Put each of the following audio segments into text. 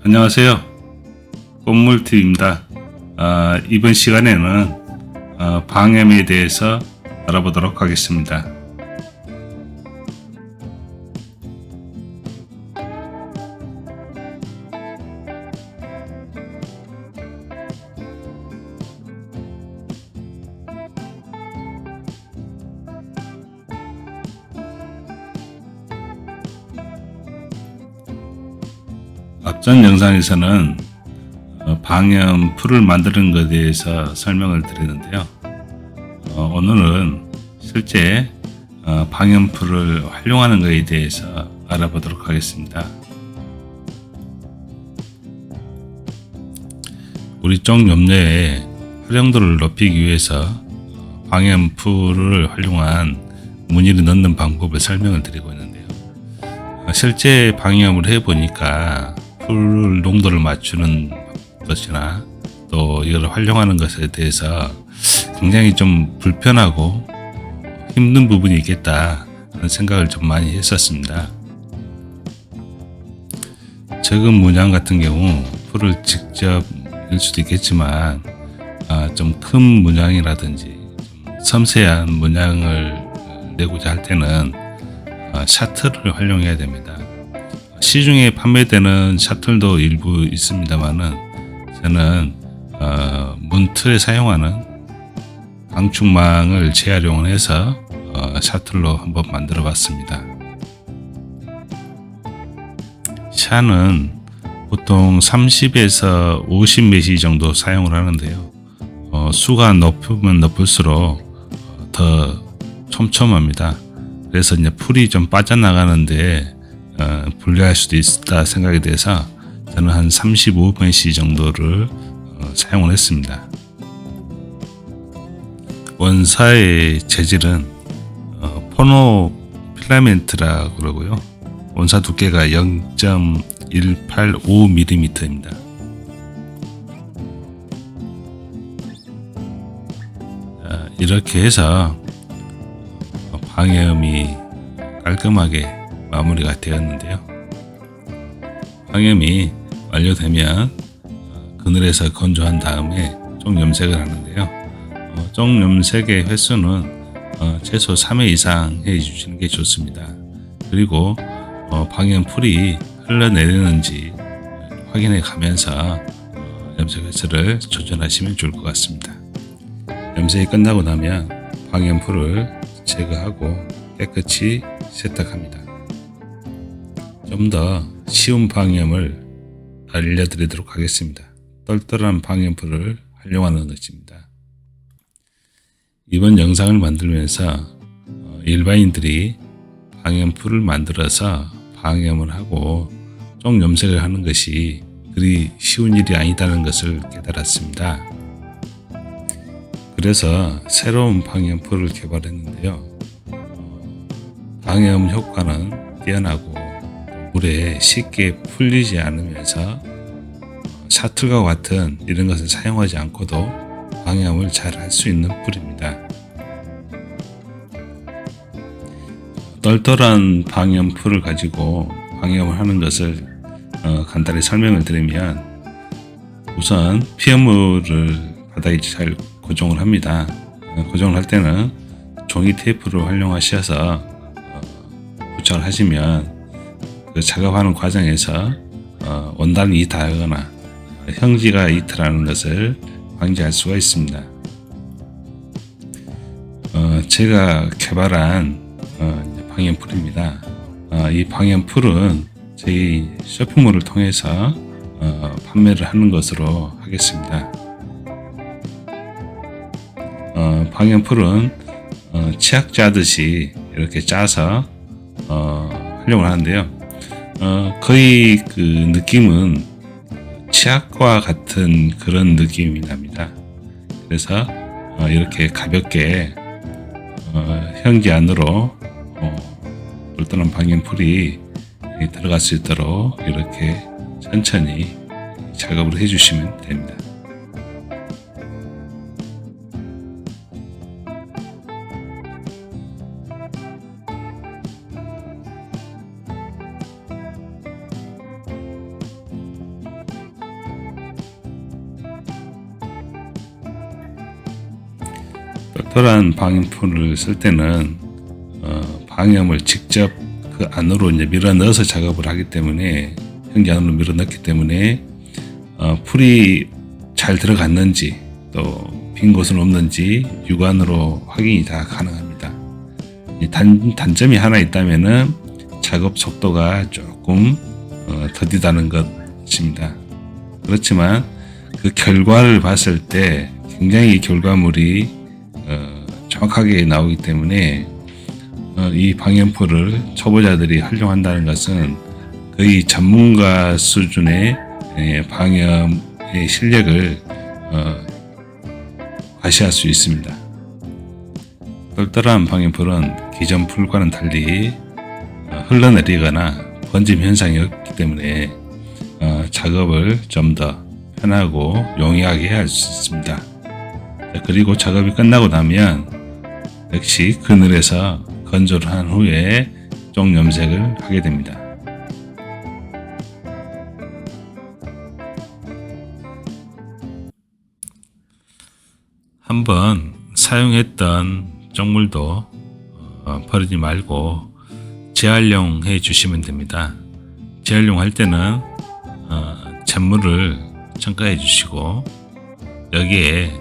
안녕하세요. 꽃물TV입니다. 이번 시간에는 방염에 대해서 알아보도록 하겠습니다. 앞전 영상에서는 방염 풀을 만드는 것에 대해서 설명을 드렸는데요. 오늘은 실제 방염 풀을 활용하는 것에 대해서 알아보도록 하겠습니다. 우리 쪽 염료의 활용도를 높이기 위해서 방염 풀을 활용한 무늬를 넣는 방법을 설명을 드리고 있는데요. 실제 방염을 해보니까 풀 농도를 맞추는 것이나 또 이걸 활용하는 것에 대해서 굉장히 좀 불편하고 힘든 부분이 있겠다 하는 생각을 좀 많이 했었습니다. 적은 문양 같은 경우 풀을 직접 낼 수도 있겠지만 좀 큰 문양이라든지 좀 섬세한 문양을 내고자 할 때는 샤틀을 활용해야 됩니다. 시중에 판매되는 샤틀도 일부 있습니다만은 저는 문틀에 사용하는 방충망을 재활용을 해서 샤틀로 한번 만들어 봤습니다. 샤는 보통 30에서 50메시 정도 사용을 하는데요. 수가 높으면 높을수록 더 촘촘합니다. 그래서 이제 풀이 좀 빠져나가는데 불리할 수도 있다 생각이 돼서 저는 한 35mc 정도를 사용을 했습니다. 원사의 재질은 포노필라멘트라고 그러고요. 원사 두께가 0.185mm입니다. 이렇게 해서 방염이 깔끔하게 마무리가 되었는데요. 방염이 완료되면 그늘에서 건조한 다음에 쪽 염색을 하는데요. 쪽 염색의 횟수는 최소 3회 이상 해 주시는 게 좋습니다. 그리고 방염 풀이 흘러내리는지 확인해 가면서 염색 횟수를 조절하시면 좋을 것 같습니다. 염색이 끝나고 나면 방염 풀을 제거하고 깨끗이 세탁합니다. 좀 더 쉬운 방염을 알려드리도록 하겠습니다. 똘똘한 방염풀을 활용하는 것입니다. 이번 영상을 만들면서 일반인들이 방염풀을 만들어서 방염을 하고 쪽 염색을 하는 것이 그리 쉬운 일이 아니다는 것을 깨달았습니다. 그래서 새로운 방염풀을 개발했는데요. 방염 효과는 뛰어나고 물에 쉽게 풀리지 않으면서 샤틀과 같은 이런 것을 사용하지 않고도 방염을 잘 할 수 있는 풀입니다. 똘똘한 방염 풀을 가지고 방염을 하는 것을 간단히 설명을 드리면 우선 피어물을 바닥에 잘 고정을 합니다. 고정을 할 때는 종이 테이프를 활용하셔서 부착을 하시면 그 작업하는 과정에서 원단이 이탈하거나 형지가 이탈하는 것을 방지할 수가 있습니다. 제가 개발한 방염풀입니다. 이 방염풀은 저희 쇼핑몰을 통해서 판매를 하는 것으로 하겠습니다. 방염풀은 치약 짜듯이 이렇게 짜서 활용을 하는데요. 거의 그 느낌은 치약과 같은 그런 느낌이 납니다. 그래서 이렇게 가볍게 형지 안으로 똘똘한 방염풀이 들어갈 수 있도록 이렇게 천천히 작업을 해주시면 됩니다. 똘똘한 방염풀을 쓸 때는 방염을 직접 그 안으로 이제 밀어 넣어서 작업을 하기 때문에 현기 안으로 밀어 넣기 때문에 풀이 잘 들어갔는지 또 빈 곳은 없는지 육안으로 확인이 다 가능합니다. 단점이 하나 있다면은 작업 속도가 조금 더디다는 것입니다. 그렇지만 그 결과를 봤을 때 굉장히 결과물이 정확하게 나오기 때문에 이 방염풀을 초보자들이 활용한다는 것은 거의 전문가 수준의 방염의 실력을 과시할 수 있습니다. 똘똘한 방염풀은 기존 풀과는 달리 흘러내리거나 번짐 현상이 없기 때문에 작업을 좀 더 편하고 용이하게 할 수 있습니다. 그리고 작업이 끝나고 나면 역시 그늘에서 건조를 한 후에 쪽 염색을 하게 됩니다. 한번 사용했던 쪽물도 버리지 말고 재활용해 주시면 됩니다. 재활용할 때는 잿물을 첨가해 주시고 여기에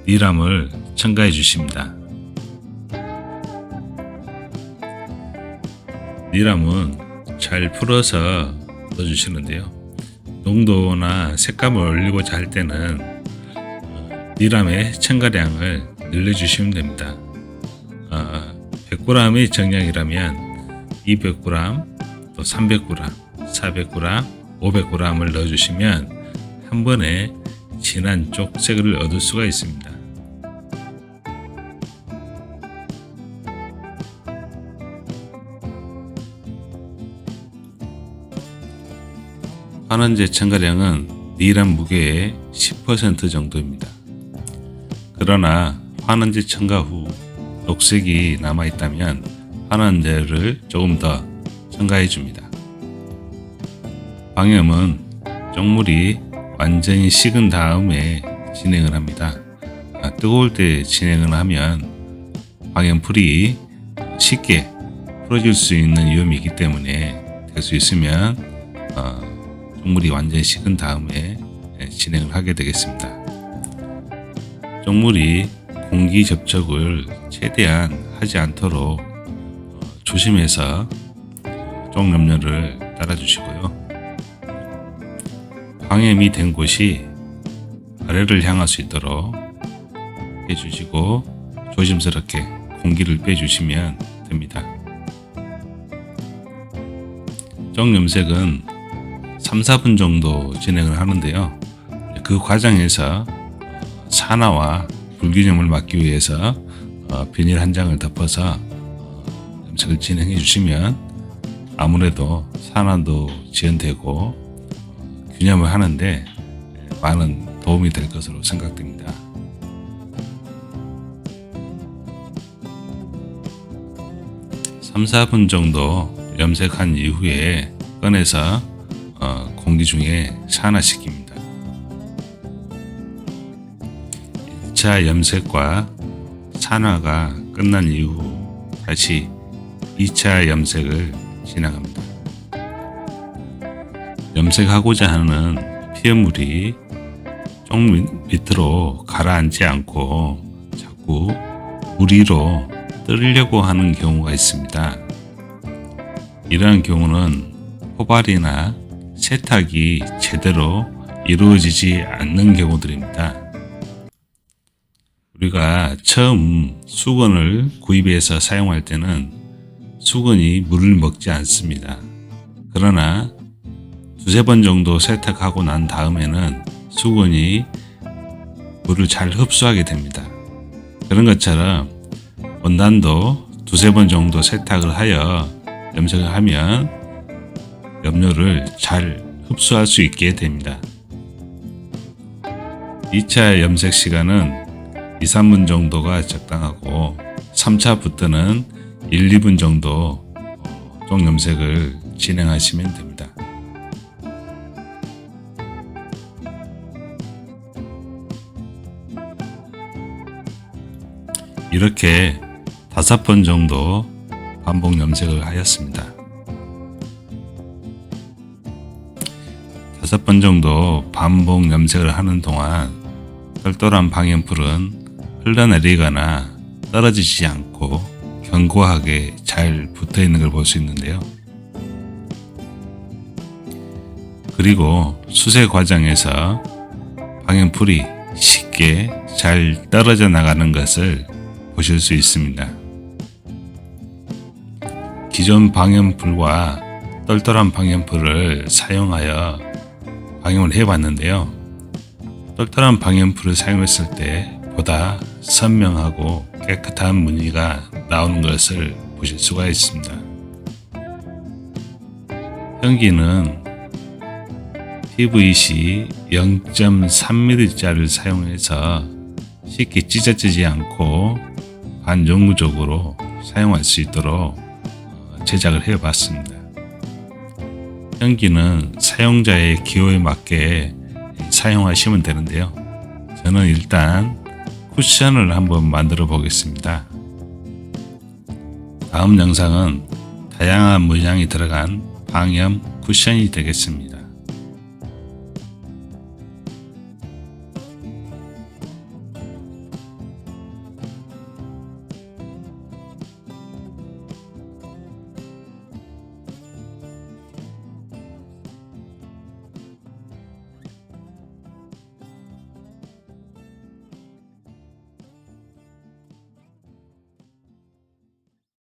니람을 첨가해 주십니다. 니람은 잘 풀어서 넣어 주시는데요. 농도나 색감을 올리고자 할 때는 니람의 첨가량을 늘려주시면 됩니다. 100g의 정량이라면 200g, 또 300g, 400g, 500g을 넣어주시면 한 번에 진한 쪽색을 얻을 수가 있습니다. 환원제 첨가량은 니람 무게의 10% 정도입니다. 그러나 환원제 첨가 후 녹색이 남아있다면 환원제를 조금 더 첨가해 줍니다. 방염은 쪽물이 완전히 식은 다음에 진행을 합니다. 뜨거울 때 진행을 하면 방염풀이 쉽게 풀어질 수 있는 위험이 있기 때문에 될 수 있으면 쪽물이 완전히 식은 다음에 진행을 하게 되겠습니다. 쪽물이 공기 접촉을 최대한 하지 않도록 조심해서 쪽 염료를 따라주시고요. 방염이 된 곳이 아래를 향할 수 있도록 해주시고 조심스럽게 공기를 빼주시면 됩니다. 쪽 염색은 3-4분 정도 진행을 하는데요. 그 과정에서 산화와 불균형을 막기 위해서 비닐 한 장을 덮어서 염색을 진행해 주시면 아무래도 산화도 지연되고 균염을 하는데 많은 도움이 될 것으로 생각됩니다. (3, 4분) 정도 염색한 이후에 꺼내서 공기 중에 산화시킵니다. 1차 염색과 산화가 끝난 이후 다시 2차 염색을 진행합니다. 염색하고자 하는 피해물이 쪽 밑으로 가라앉지 않고 자꾸 물 위로 뜨려고 하는 경우가 있습니다. 이러한 경우는 포발이나 세탁이 제대로 이루어지지 않는 경우들입니다. 우리가 처음 수건을 구입해서 사용할 때는 수건이 물을 먹지 않습니다. 그러나 2-3번 정도 세탁하고 난 다음에는 수건이 물을 잘 흡수하게 됩니다. 그런 것처럼 원단도 2-3번 정도 세탁을 하여 염색을 하면 염료를 잘 흡수할 수 있게 됩니다. 2차 염색 시간은 2-3분 정도가 적당하고 3차부터는 1-2분 정도 쪽 염색을 진행하시면 됩니다. 이렇게 5번 정도 반복 염색을 하였습니다. 5번 정도 반복 염색을 하는 동안 똘똘한 방염풀은 흘러내리거나 떨어지지 않고 견고하게 잘 붙어 있는 걸 볼 수 있는데요. 그리고 수세 과정에서 방염풀이 쉽게 잘 떨어져 나가는 것을 보실 수 있습니다. 기존 방염풀과 똘똘한 방염풀을 사용하여 방염을 해봤는데요. 똘똘한 방염풀을 사용했을 때 보다 선명하고 깨끗한 무늬가 나오는 것을 보실 수가 있습니다. 현기는 PVC 0.3mm짜리를 사용해서 쉽게 찢어지지 않고 반영구적으로 사용할 수 있도록 제작을 해봤습니다. 현기는 사용자의 기호에 맞게 사용하시면 되는데요. 저는 일단 쿠션을 한번 만들어 보겠습니다. 다음 영상은 다양한 문양이 들어간 방염 쿠션이 되겠습니다.